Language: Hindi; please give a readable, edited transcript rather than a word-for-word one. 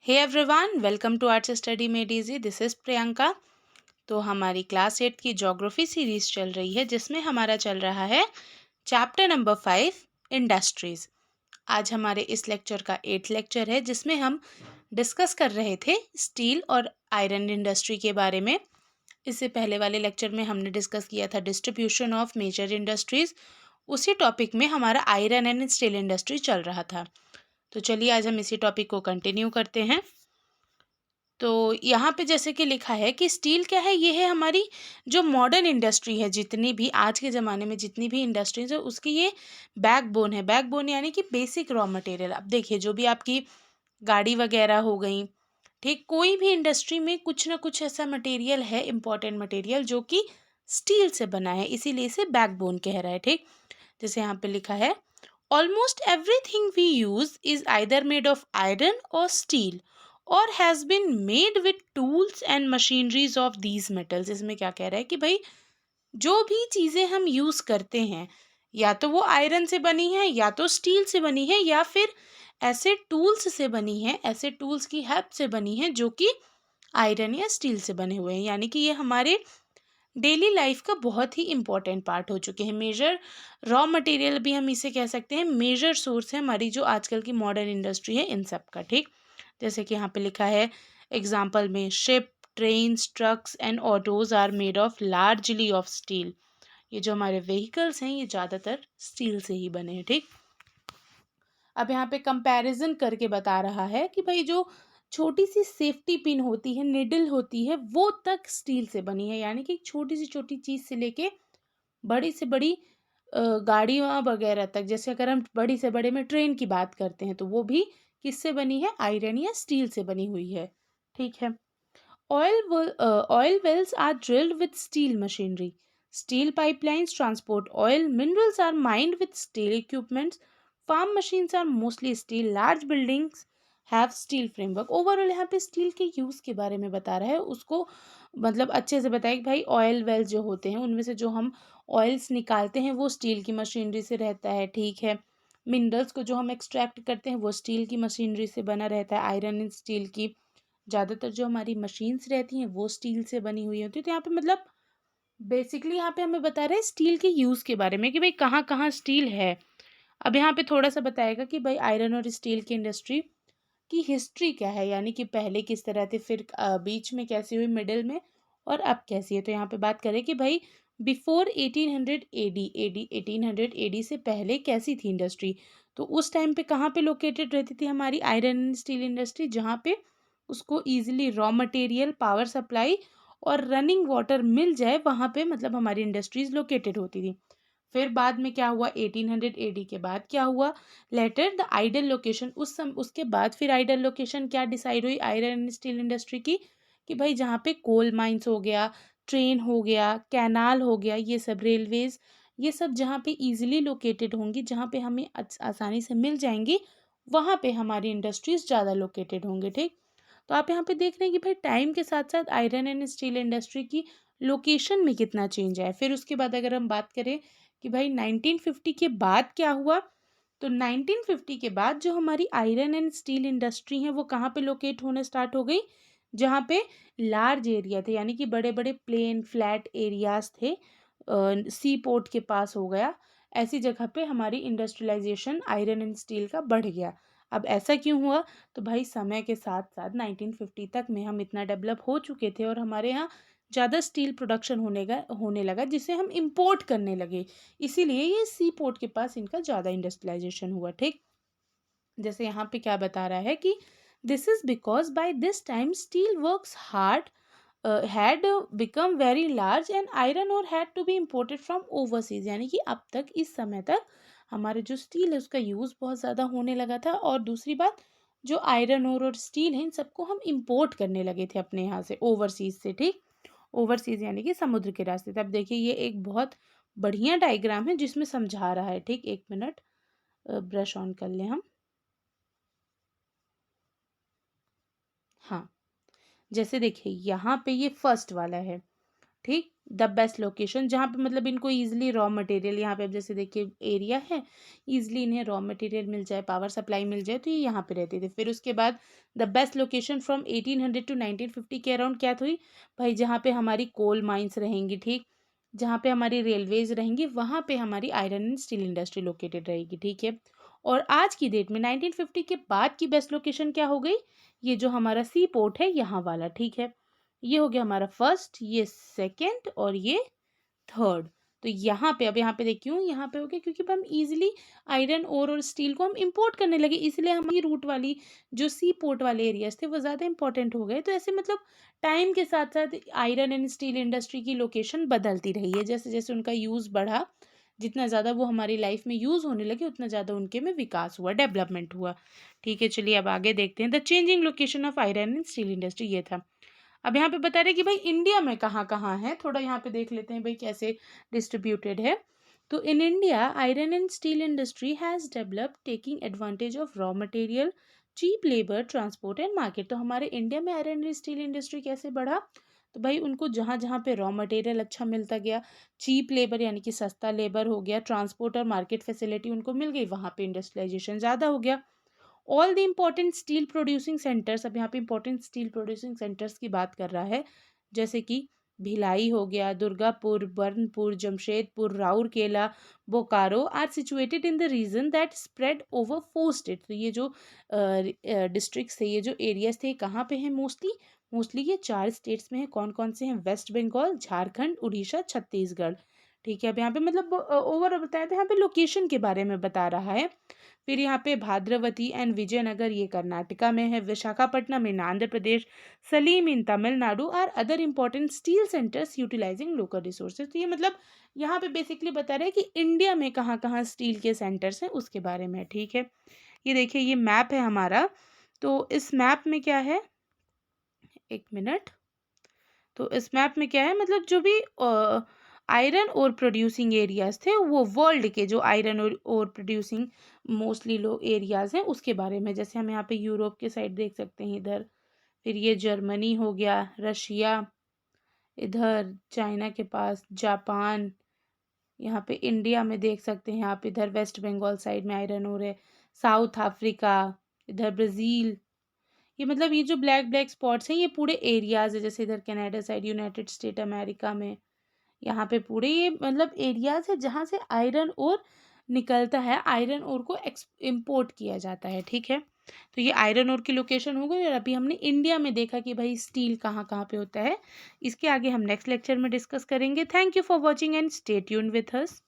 Hey everyone, welcome to arts study made easy. This is Priyanka. तो हमारी क्लास 8 की ज्योग्राफी सीरीज़ चल रही है जिसमें हमारा चल रहा है चैप्टर नंबर 5 इंडस्ट्रीज़। आज हमारे इस लेक्चर का 8th लेक्चर है जिसमें हम डिस्कस कर रहे थे स्टील और आयरन इंडस्ट्री के बारे में। इससे पहले वाले लेक्चर में हमने डिस्कस किया था डिस्ट्रीब्यूशन ऑफ मेजर इंडस्ट्रीज़। उसी टॉपिक में हमारा आयरन एंड स्टील इंडस्ट्री चल रहा था। तो चलिए आज हम इसी टॉपिक को कंटिन्यू करते हैं। तो यहाँ पे जैसे कि लिखा है कि स्टील क्या है, ये है हमारी जो मॉडर्न इंडस्ट्री है, जितनी भी आज के ज़माने में जितनी भी इंडस्ट्रीज है उसकी ये बैकबोन है। बैकबोन यानी कि बेसिक रॉ मटेरियल। अब देखिए जो भी आपकी गाड़ी वगैरह हो गई, ठीक, कोई भी इंडस्ट्री में कुछ ना कुछ ऐसा मटेरियल है, इम्पॉर्टेंट मटेरियल, जो कि स्टील से बना है, इसीलिए इसे बैकबोन कह रहा है। ठीक, जैसे यहाँ पे लिखा है almost everything we use is either made of iron और स्टील और has been made with tools and machineries of these metals. इसमें क्या कह रहा है कि भाई जो भी चीज़ें हम यूज़ करते हैं या तो वो आयरन से बनी है या तो स्टील से बनी है या फिर ऐसे टूल्स से बनी है, ऐसे टूल्स की हेल्प से बनी है जो कि आयरन या स्टील से बने हुए हैं। यानी कि ये हमारे डेली लाइफ का बहुत ही इम्पोर्टेंट पार्ट हो चुके हैं। मेजर रॉ मटेरियल भी हम इसे कह सकते हैं, मेजर सोर्स है हमारी जो आजकल की मॉडर्न इंडस्ट्री है इन सब का। ठीक, जैसे कि यहाँ पे लिखा है एग्जाम्पल में ship, trains, trucks and autos are made of largely of steel. ये जो हमारे व्हीकल्स हैं ये ज़्यादातर स्टील से ही बने हैं। ठीक, अब यहाँ पे कंपैरिजन करके बता रहा है कि भाई जो छोटी सी सेफ्टी पिन होती है, निडल होती है, वो तक स्टील से बनी है। यानी कि छोटी सी छोटी चीज़ से लेके बड़ी से बड़ी गाड़ियाँ वगैरह तक, जैसे अगर हम बड़ी से बड़े में ट्रेन की बात करते हैं तो वो भी किससे बनी है, आयरन या स्टील से बनी हुई है। ठीक है। Oil wells are drilled with steel machinery. Steel pipelines transport oil. Minerals are mined with steel equipments. Farm machines are mostly steel. Large buildings have steel framework. Overall यहाँ पे स्टील के यूज़ के बारे में बता रहा है, उसको मतलब अच्छे से बताया कि भाई ऑयल वेल्स जो होते हैं उनमें से जो हम ऑयल्स निकालते हैं वो स्टील की मशीनरी से रहता है। ठीक है। मिनरल्स को जो हम एक्सट्रैक्ट करते हैं वो स्टील की मशीनरी से बना रहता है, आयरन एंड स्टील की। ज़्यादातर जो हमारी मशीन्स रहती हैं वो स्टील से बनी हुई होती है। तो यहाँ पे मतलब बेसिकली यहाँ पे हमें बता रहे हैं स्टील के यूज़ के बारे में कि भाई कहाँ कहाँ स्टील है। अब यहाँ पे थोड़ा सा बताएगा कि भाई आयरन और स्टील की इंडस्ट्री की हिस्ट्री क्या है, यानी कि पहले किस तरह थे, फिर बीच में कैसी हुई, मिडिल में, और अब कैसी है। तो यहाँ पे बात करें कि भाई बिफोर 1800 एडी 1800 एडी से पहले कैसी थी इंडस्ट्री। तो उस टाइम पे कहाँ पे लोकेटेड रहती थी हमारी आयरन एंड स्टील इंडस्ट्री, जहाँ पे उसको easily raw material, power supply और रनिंग वाटर मिल जाए, वहाँ पे मतलब हमारी इंडस्ट्रीज लोकेटेड होती थी। फिर बाद में क्या हुआ, 1800 एडी के बाद क्या हुआ, लेटर द आइडल लोकेशन, उसके बाद फिर आइडल लोकेशन क्या डिसाइड हुई आयरन एंड स्टील इंडस्ट्री की, कि भाई जहाँ पे कोल माइंस हो गया, ट्रेन हो गया, कैनाल हो गया, ये सब रेलवेज, ये सब जहाँ पे इजीली लोकेटेड होंगी, जहाँ पे हमें आसानी से मिल जाएंगी, वहाँ पे हमारी इंडस्ट्रीज ज़्यादा लोकेटेड होंगे। ठीक, तो आप यहाँ पे देख रहे हैं कि भाई टाइम के साथ साथ आयरन एंड स्टील इंडस्ट्री की लोकेशन में कितना चेंज आया। फिर उसके बाद अगर हम बात करें कि भाई 1950 के बाद क्या हुआ, तो 1950 के बाद जो हमारी आयरन एंड स्टील इंडस्ट्री है वो कहाँ पे लोकेट होने स्टार्ट हो गई, जहाँ पे लार्ज एरिया थे, यानी कि बड़े बड़े प्लेन फ्लैट एरियाज थे, सी पोर्ट के पास हो गया, ऐसी जगह पे हमारी इंडस्ट्रियलाइजेशन आयरन एंड स्टील का बढ़ गया। अब ऐसा क्यों हुआ, तो भाई समय के साथ साथ 1950 तक में हम इतना डेवलप हो चुके थे और हमारे यहाँ ज़्यादा स्टील प्रोडक्शन होने लगा जिसे हम इंपोर्ट करने लगे, इसीलिए ये सी पोर्ट के पास इनका ज़्यादा इंडस्ट्रियलाइजेशन हुआ। ठीक, जैसे यहाँ पे क्या बता रहा है कि this is because by this time steel works hard had become very large and iron ore had to be imported from overseas। यानी कि अब तक इस समय तक हमारे जो स्टील है उसका यूज़ बहुत ज़्यादा होने लगा था, और दूसरी बात जो आयरन ओर और स्टील है इन सबको हम इंपोर्ट करने लगे थे अपने यहाँ से, ओवरसीज से। ठीक, ओवरसीज यानी कि समुद्र के रास्ते। तब देखिए ये एक बहुत बढ़िया डायग्राम है जिसमें समझा रहा है। ठीक, एक मिनट ब्रश ऑन कर लें हम। हाँ, जैसे देखिए यहाँ पे ये फर्स्ट वाला है। ठीक। द बेस्ट लोकेशन जहाँ पे मतलब इनको ईजिली रॉ मटेरियल, यहाँ पे अब जैसे देखिए एरिया है, ईजिली इन्हें रॉ मटेरियल मिल जाए, पावर सप्लाई मिल जाए, तो ये यहाँ पे रहते थे। फिर उसके बाद the best location from 1800 to 1950 के अराउंड क्या थी भाई, जहाँ पे हमारी कोल माइंस रहेंगी, ठीक, जहाँ पे हमारी रेलवेज रहेंगी, वहाँ पे हमारी iron and steel industry located रहेगी, ठीक है। और आज की डेट में 1950 के बाद की बेस्ट लोकेशन क्या हो गई, ये जो हमारा सी पोर्ट है यहाँ वाला, ठीक है। ये हो गया हमारा फर्स्ट, ये सेकंड और ये थर्ड। तो यहाँ पे, अब यहाँ पे देखिए क्यों यहाँ पे हो गया, क्योंकि अब हम इजीली आयरन ओर और स्टील को हम इंपोर्ट करने लगे, इसलिए हमारी रूट वाली जो सी पोर्ट वाले एरियाज थे वो ज़्यादा इंपॉर्टेंट हो गए। तो ऐसे मतलब टाइम के साथ साथ आयरन एंड स्टील इंडस्ट्री की लोकेशन बदलती रही है, जैसे जैसे उनका यूज़ बढ़ा, जितना ज़्यादा वो हमारी लाइफ में यूज़ होने लगे, उतना ज़्यादा उनके में विकास हुआ, डेवलपमेंट हुआ। ठीक है, चलिए अब आगे देखते हैं। The changing location of iron and steel industry, ये था। अब यहाँ पे बता रहे कि भाई इंडिया में कहाँ कहाँ है, थोड़ा यहाँ पे देख लेते हैं भाई कैसे डिस्ट्रीब्यूटेड है। तो in India iron and steel industry has developed taking advantage of raw material, cheap labour, transport and market. तो हमारे इंडिया में आयरन एंड स्टील इंडस्ट्री कैसे बढ़ा, तो भाई उनको जहाँ जहाँ पे रॉ मटेरियल अच्छा मिलता गया, चीप लेबर यानी कि सस्ता लेबर हो गया, ट्रांसपोर्ट और मार्केट फैसिलिटी उनको मिल गई, वहाँ पे इंडस्ट्रियलाइजेशन ज़्यादा हो गया। All the important steel producing centres, अब यहाँ पे इम्पॉर्टेंट स्टील प्रोड्यूसिंग सेंटर्स की बात कर रहा है, जैसे कि भिलाई हो गया, Durgapur, Burnpur, Jamshedpur, Rourkela, Bokaro are situated in the region that spread over 4 state. तो ये जो डिस्ट्रिक्ट्स थे, ये जो एरियाज थे, कहाँ पे हैं मोस्टली, मोस्टली ये 4 स्टेट्स में है। कौन कौन से हैं, वेस्ट बंगाल, झारखंड, उड़ीसा, छत्तीसगढ़। ठीक है, अब यहाँ पे मतलब ओवर बताया था, यहाँ पे लोकेशन के बारे में बता रहा है। फिर यहाँ पे भाद्रवती एंड विजयनगर ये कर्नाटका में है, Visakhapatnam in Andhra Pradesh, Salem in Tamil Nadu are other important steel centres utilising local resources. तो ये मतलब यहाँ पे बेसिकली बता रहे हैं कि इंडिया में कहाँ कहाँ स्टील के सेंटर्स हैं उसके बारे में, ठीक है। ये देखिए ये मैप है हमारा, तो इस मैप में क्या है, एक मिनट, तो इस मैप में क्या है, मतलब जो भी आयरन और प्रोड्यूसिंग एरियाज थे, वो वर्ल्ड के जो आयरन और प्रोड्यूसिंग मोस्टली लो एरियाज हैं उसके बारे में। जैसे हम यहाँ पे यूरोप के साइड देख सकते हैं इधर, फिर ये जर्मनी हो गया, रशिया, इधर चाइना के पास, जापान, यहाँ पे इंडिया में देख सकते हैं आप, इधर वेस्ट बंगाल साइड में आयरन और है, साउथ अफ्रीका, इधर ब्राज़ील। ये मतलब ये जो ब्लैक ब्लैक स्पॉट्स हैं ये पूरे एरियाज है, जैसे इधर Canada side, United state America में, यहाँ पे पूरे ये मतलब एरियाज है जहाँ से आयरन ओर निकलता है, आयरन ओर को इंपोर्ट किया जाता है, ठीक है। तो ये आयरन ओर की लोकेशन हो गई, और अभी हमने इंडिया में देखा कि भाई स्टील कहाँ कहाँ पे होता है। इसके आगे हम नेक्स्ट लेक्चर में डिस्कस करेंगे। Thank you for watching and stay tuned with us.